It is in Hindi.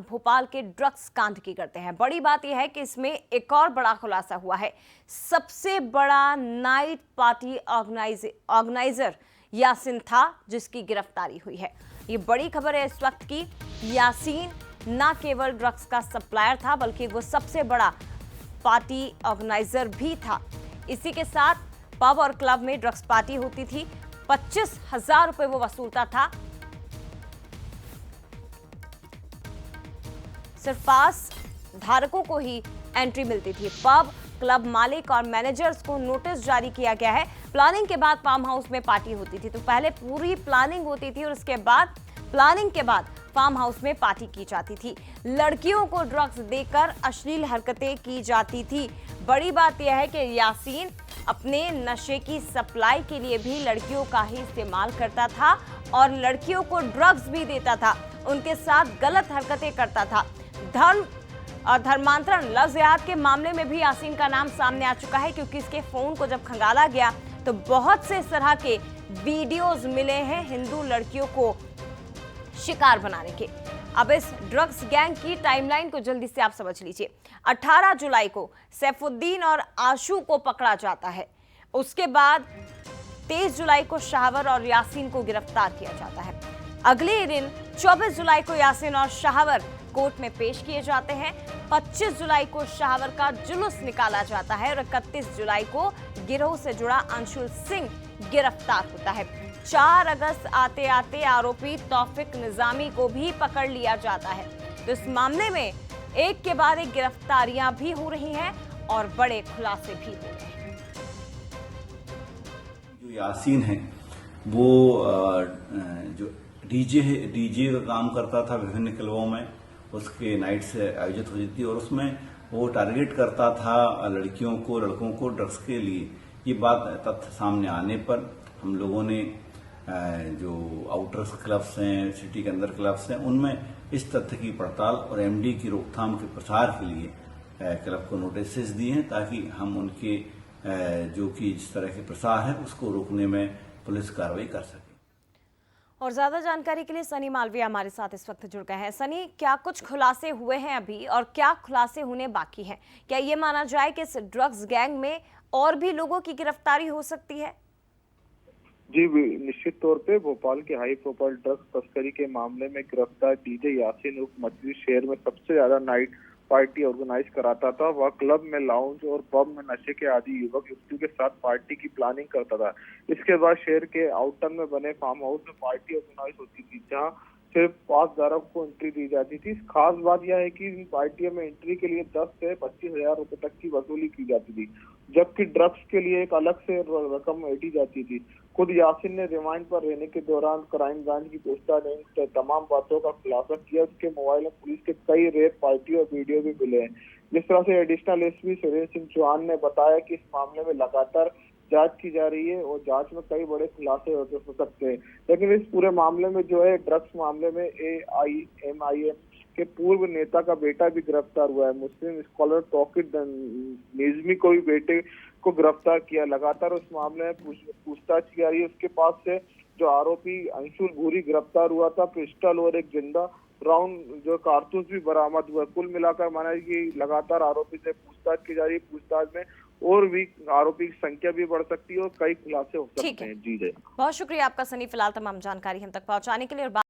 भोपाल के ड्रग्स कांड की करते हैं। बड़ी बात यह है कि इसमें एक और बड़ा खुलासा हुआ है। सबसे बड़ा नाइट पार्टी ऑर्गेनाइजर यासीन था, जिसकी गिरफ्तारी हुई है। ये बड़ी खबर है इस वक्त की। यासीन न केवल ड्रग्स का सप्लायर था, बल्कि वो सबसे बड़ा पार्टी ऑर्गेनाइजर भी था। इसी के साथ पब और क्लब में ड्रग्स पार्टी होती थी। 25,000 रुपए वो वसूलता था। सिर्फ पास धारकों को ही एंट्री मिलती थी। पब क्लब मालिक और मैनेजर्स को नोटिस जारी किया गया है। प्लानिंग के बाद फार्म हाउस में पार्टी होती थी। तो पहले पूरी प्लानिंग होती थी और उसके बाद प्लानिंग के बाद फार्म हाउस में पार्टी की जाती थी। लड़कियों को ड्रग्स देकर अश्लील हरकतें की जाती थी। बड़ी बात यह है कि यासीन अपने नशे की सप्लाई के लिए भी लड़कियों का ही इस्तेमाल करता था और लड़कियों को ड्रग्स भी देता था। उनके साथ गलत हरकतें करता था। धर्म और धर्मांतरण लव जिहाद के मामले में भी यासीन का नाम सामने आ चुका है, क्योंकि इसके फोन को जब खंगाला गया तो बहुत से इस तरह के वीडियोस मिले हैं हिंदू लड़कियों को शिकार बनाने के। अब इस ड्रग्स गैंग की टाइमलाइन को जल्दी से आप समझ लीजिए। 18 जुलाई को सैफुद्दीन और आशू को पकड़ा जाता है। उसके बाद 23 जुलाई को शाहवर और यासीन को गिरफ्तार किया जाता है। अगले दिन 24 जुलाई को यासीन और शाहवर कोर्ट में पेश किए जाते हैं। 25 जुलाई को शाहवर का जुलूस निकाला जाता है और 31 जुलाई को गिरोह से जुड़ा अंशुल सिंह गिरफ्तार होता है। 4 अगस्त आते आते आरोपी तौफिक निजामी को भी पकड़ लिया जाता है। तो इस मामले में एक के बाद एक गिरफ्तारियां भी हो रही हैं और बड़े खुलासे भी हो रहे हैं। जो यासीन है वो जो डीजे का काम करता था विभिन्न क्लबों में, उसके नाइट से आयोजित होती थी और उसमें वो टारगेट करता था लड़कियों को, लड़कों को ड्रग्स के लिए। ये बात तथ्य सामने आने पर हम लोगों ने जो आउटर क्लब्स हैं, सिटी के अंदर क्लब्स हैं, उनमें इस तथ्य की पड़ताल और एमडी की रोकथाम के प्रसार के लिए क्लब को नोटिस दिए हैं, ताकि हम उनके जो कि इस तरह के प्रसार है उसको रोकने में पुलिस कार्रवाई कर सके। और ज्यादा जानकारी के लिए सनी मालविया हमारे साथ इस वक्त जुड़ गए हैं। सनी, क्या कुछ खुलासे हुए हैं अभी और क्या खुलासे होने बाकी हैं? क्या ये माना जाए कि इस ड्रग्स गैंग में और भी लोगों की गिरफ्तारी हो सकती है? जी, निश्चित तौर पे भोपाल के हाई प्रोफाइल ड्रग्स तस्करी के मामले में गिरफ्तार डीजे यासीन उर्फ मछली शहर में सबसे ज्यादा नाइट पार्टी ऑर्गेनाइज कराता था। वह क्लब में, लाउंज और पब में नशे के आदि युवक युवतियों के साथ पार्टी की प्लानिंग करता था। इसके बाद शहर के आउटर में बने फार्म हाउस में पार्टी ऑर्गेनाइज होती थी, जहां सिर्फ पास धारक को एंट्री दी जाती थी। खास बात यह है कि इन पार्टियों में एंट्री के लिए 10 से 25,000 रुपए तक की वसूली की जाती थी, जबकि ड्रग्स के लिए एक अलग से रकम ऐंठी जाती थी। खुद यासीन ने रिमांड पर रहने के दौरान क्राइम ब्रांच की पूछताछ में तमाम बातों का खुलासा किया। उसके मोबाइल में पुलिस के कई रेप पार्टी और वीडियो भी मिले हैं। जिस तरह से एडिशनल एसपी सुरेंद्र सिंह चौहान ने बताया कि इस मामले में लगातार जांच की जा रही है और जांच में कई बड़े खुलासे हो सकते हैं। लेकिन इस पूरे मामले में जो है, ड्रग्स मामले में AIMIM के पूर्व नेता का बेटा भी गिरफ्तार हुआ है। मुस्लिम स्कॉलर तौकीर निजमी को भी बेटे को गिरफ्तार किया। लगातार उस मामले में पूछताछ की जा रही है। उसके पास से जो आरोपी अंशुल भूरी गिरफ्तार हुआ था, पिस्टल और एक जिंदा राउंड जो कारतूस भी बरामद हुआ। कुल मिलाकर माना कि लगातार आरोपी से पूछताछ की जा रही है। पूछताछ में और भी आरोपी की संख्या भी बढ़ सकती है और कई खुलासे हो सकते हैं। जी, बहुत शुक्रिया आपका सनी, फिलहाल तमाम जानकारी हम तक पहुंचाने के लिए।